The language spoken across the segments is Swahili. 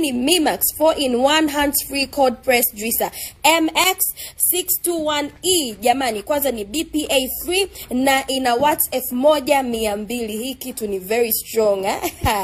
ni Mimax 4-in-1 hands-free cold press juicer MX621E. Jamani, kwanza ni BPA free na ina watts 1200. Hii kitu ni very strong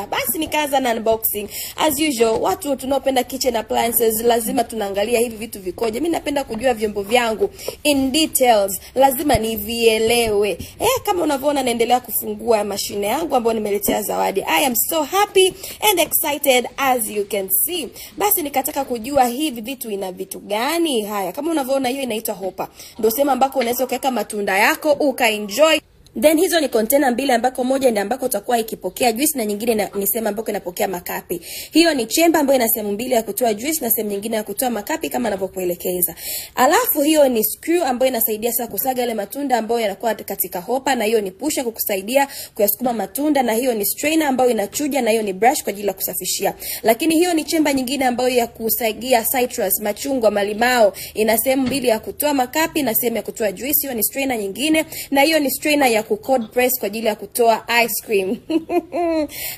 Basi nikaanza na unboxing. As usual, watu tunaopenda kitchen appliances lazima tunaangalia hivi vitu vikoje. Mimi napenda kujua vyombo vyangu in details, lazima nivielewe. Kama unavyoona naendelea kufungua mashine yangu ambayo nimeletea zawadi. I am so happy and excited as you can see. Basi nikataka kujua hivi vitu ina vitu gani. Haya, kama unavyoona hiyo inaitwa hopper. Ndio sema ambako unaweza kuweka matunda yako ukaenjoy. Then hizo ni container mbili ambako moja ndio ambako utakuwa ikipokea juice na nyingine ni sehemu ambako inapokea makapi. Hiyo ni chamber ambayo ina sehemu mbili ya kutoa juice na sehemu nyingine ya kutoa makapi kama ninavyokuelekeza. Alafu hiyo ni screw ambayo inasaidia sasa kusaga yale matunda ambayo yanakuwa katika hopper, na hiyo ni pusher kukusaidia kuyasukuma matunda, na hiyo ni strainer ambayo inachuja, na hiyo ni brush kwa ajili ya kusafishia. Lakini hiyo ni chamber nyingine ambayo ya kusagia citrus, machungwa, malimao, ina sehemu mbili ya kutoa makapi na sehemu ya kutoa juice. Hiyo ni strainer nyingine, na hiyo ni strainer ya cold press kwa ajili ya kutoa ice cream.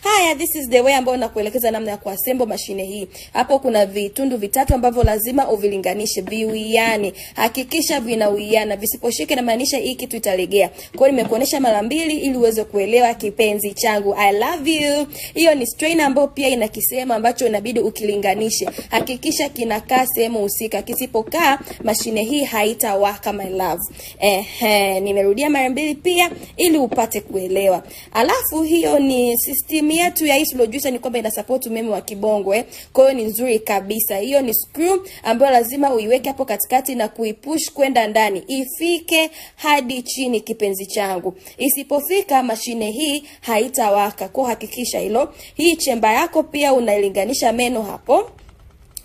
Haya, this is the way ambayo nakuelekeza namna ya kuassemble mashine hii. Hapo kuna vitundu vitatu ambavyo lazima uvilinganishe, viwiane. Hakikisha vinawiana, visiposhike na maanisha hii kitu italegea. Kwa hiyo nimekuonesha mara mbili ili uweze kuelewa kipenzi changu. I love you. Hiyo ni strainer ambayo pia ina kisehemu ambacho inabidi ukilinganishe. Hakikisha kinakaa sehemu husika. Kisipokaa mashine hii haitawaka my love. Nimerudia mara mbili pia ili upate kuelewa. Alafu hiyo ni system yetu ya slow juicer, ni kwamba ina support umeme wa kibongo Kwa hiyo ni nzuri kabisa. Hiyo ni screw ambayo lazima uiweke hapo katikati na kuipush kwenda ndani ifike hadi chini kipenzi changu. Isipofika mashine hii haitawaka. Kwa hakikisha hilo. Hii chemba yako pia unailinganisha meno hapo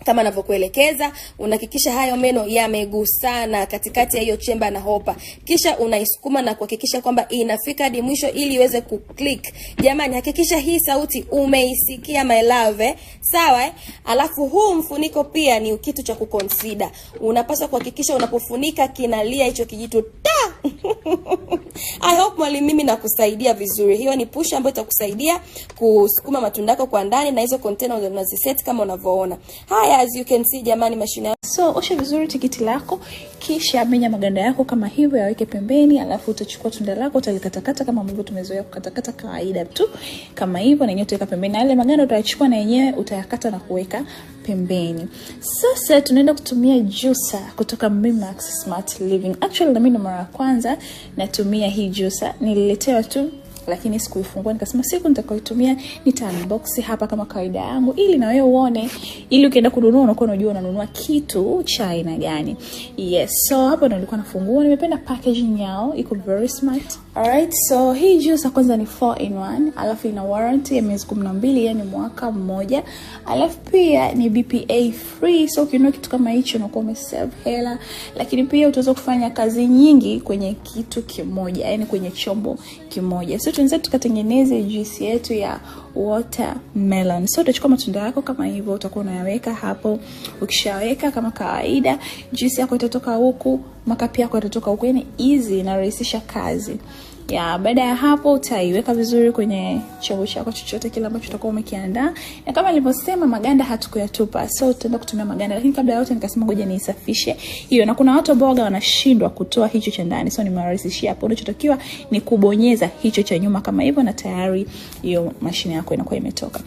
kama ninavyokuelekeza. Unahakikisha hayo meno yamegusana katikati ya hiyo chemba na hopper. Kisha unaisukuma na kuhakikisha kwamba inafika hadi mwisho ili iweze kuclick. Jamani, hakikisha hii sauti umeisikia my love Sawa Alafu huu mfuniko pia ni kitu cha kuconsider. Unapaswa kuhakikisha unapofunika kinalia hicho kijitu I hope mwalimu mimi nakusaidia vizuri. Hiyo ni push ambayo itakusaidia kusukuma matunda yako kwa ndani, na hizo container unaziset kama unavyoona. Haya, as you can see jamani, mashine. So osha vizuri tikiti lako, kisha menya maganda yako kama hivyo, yaweke pembeni. Alafu utachukua tunda lako utalikatakata kama ambavyo tumezoea kukatakata kawaida tu kama hivyo, na yenyewe utaweka pembeni. Na yale maganda utayachukua na yenyewe utayakata na kuweka pembeni. Sasa tunaenda kutumia juicer kutoka Mimax Smart Living. Actually na mimi mara ya kwanza natumia hii juicer, nililetewa tu lakini sikuifungua, nikasema siku nitakayoitumia nita-unbox hapa kama kawaida yangu, ili na wewe uone, ili ukienda kununua unakuwa unajua unanunua kitu cha aina gani. Yes, so hapo ndo nilikuwa nafungua. Nimependa packaging yao, iko very smart. Alright, so hii juice kwanza ni 4-in-1, alafu ina warranty ya miezi 12, yani mwaka mmoja. Alafu pia ni BPA free, so ukinunua kitu kama hicho unakuwa umesave hela, lakini pia utaweza kufanya kazi nyingi kwenye kitu kimoja, yani kwenye chombo kimoja. So tunaweza tukatengeneze juice yetu ya watermelon. So utachukua matunda yako kama hivyo, utakuwa unayaweka hapo. Ukishaweka kama kawaida, juice yako itatoka huku, makapi yako yatatoka huku. Yani easy, na rahisisha kazi. Baada ya hapo utaiweka vizuri kwenye chombo chako chochote kile ambacho utakuwa umekiandaa. Na kama nilivyosema, maganda hatukuyatupa, so tutaenda kutumia maganda, lakini kabla ya yote nikasema ngoja niisafishe hiyo. Na kuna watu ambao wanashindwa kutoa hicho cha ndani, so nimewarahisishia hapo. Unachotakiwa ni kubonyeza hicho cha nyuma kama hivyo, na tayari hiyo mashine yako inakuwa imetoka.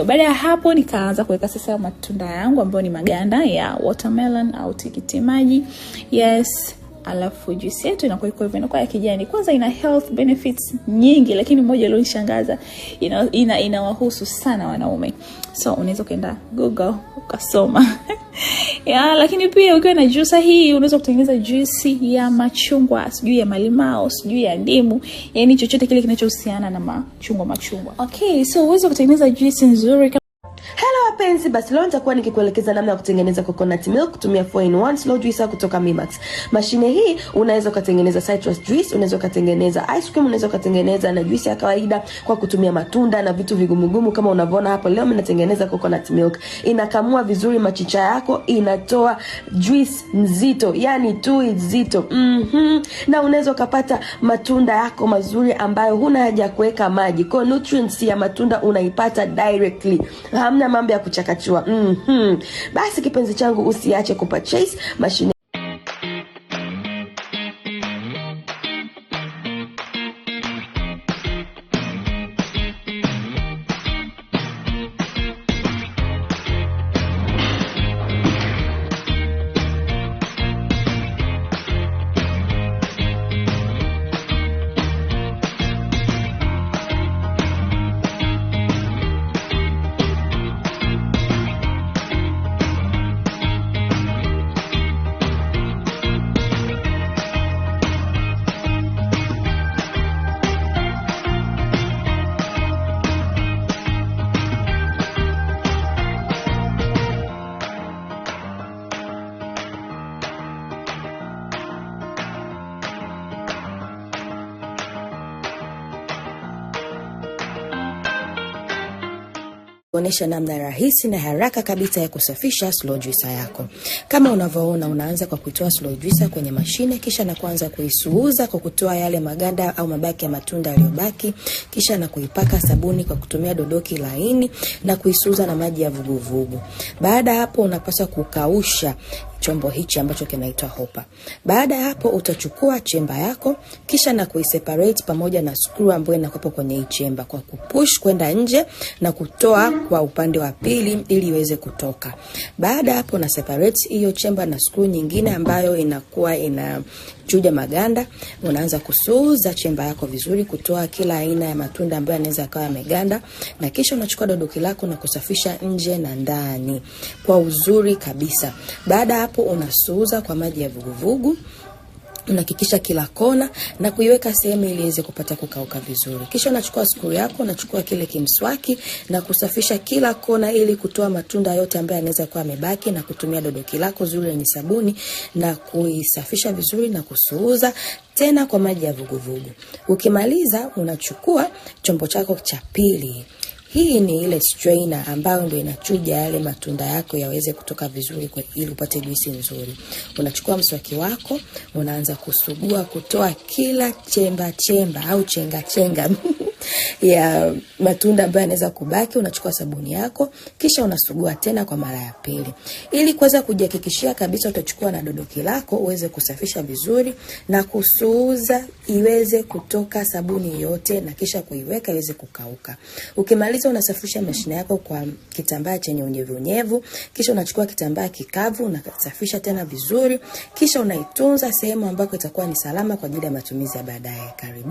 Baada ya hapo nikaanza kuweka sasa matunda yangu ambayo ni maganda ya watermelon au tikiti maji. Yes. Alafu juice yetu inakuwa iko hivyo, inakuwa ya kijani. Kwanza ina health benefits nyingi, lakini moja iliyonishangaza, inawahusu sana wanaume. So unaweza kwenda Google ukasoma. Lakini pia ukiwa na juice hii unaweza kutengeneza juice ya machungwa, sijui ya malimao, sijui ya ndimu, yani chochote kile kinachohusiana na machungwa. Okay, so uweze kutengeneza juice nzuri. Hello wapenzi, basi leo nitakuwa nikikuelekeza namna ya kutengeneza coconut milk kutumia 4-in-1 slow juicer kutoka Mimax. Mashine hii unaweza kutengeneza citrus juice, unaweza kutengeneza ice cream, unaweza kutengeneza na juice ya kawaida kwa kutumia matunda na vitu vigumugumu kama unavyoona hapo. Leo mimi natengeneza coconut milk. Inakamua vizuri machicha yako, inatoa juice nzito, yani tui nzito. Na unaweza kupata matunda yako mazuri ambayo huna haja kuweka maji. Kwa nutrients ya matunda unaipata directly. Hamna mambo ya kuchakachua. Basi kipenzi changu, usiache kupurchase mashine. Kuonesha namna rahisi na haraka kabisa ya kusafisha slow juicer yako. Kama unavyoona, unaanza kwa kutoa slow juicer kwenye mashine, kisha na kuanza kuisuuza kwa kutoa yale maganda au mabaki ya matunda yaliyobaki, kisha na kuipaka sabuni kwa kutumia dodoki laini na kuisuuza na maji ya vuguvugu. Baada hapo unapaswa kukausha chombo hichi ambacho kinaitwa hopper. Baada ya hapo utachukua chemba yako kisha na kuiseparate pamoja na screw ambayo inakuwa kwenye hii chemba kwa kupush kwenda nje na kutoa kwa upande wa pili ili iweze kutoka. Baada hapo na separate hiyo chemba na screw nyingine ambayo inakuwa inachuja maganda. Unaanza kusuuza chemba yako vizuri kutoa kila aina ya matunda ambayo yanaweza kawa yameganda, na kisha unachukua dodoki lako na kusafisha nje na ndani kwa uzuri kabisa. Baada hapo unasuuza kwa maji ya vuguvugu. Unahakikisha kila kona na kuiweka sehemu ili iweze kupata kukauka vizuri. Kisha unachukua screw yako, unachukua kile kimswaki na kusafisha kila kona ili kutoa matunda yote ambayo yanaweza kuwa yamebaki, na kutumia dodoki lako zuri lenye sabuni na kuisafisha vizuri na kusuuza tena kwa maji ya vuguvugu. Ukimaliza unachukua chombo chako cha pili. Hii ni ile strainer ambayo ndio inachuja yale matunda yako yaweze kutoka vizuri kwa ili upate juisi nzuri. Unachukua mswaki wako, unaanza kusugua kutoa kila chemba au chenga ya matunda ambayo yanaweza kubaki. Unachukua sabuni yako kisha unasugua tena kwa mara ya pili. Ili kuweza kujihakikishia kabisa, utachukua na dodoki lako uweze kusafisha vizuri na kusuuza iweze kutoka sabuni yote, na kisha kuiweka iweze kukauka. Ukimaliza unasafisha mashine yako kwa kitambaa chenye unyevu. Kisha unachukua kitambaa kikavu unasafisha tena vizuri, kisha unaitunza sehemu ambako itakuwa ni salama kwa ajili ya matumizi ya baadaye. Karibu.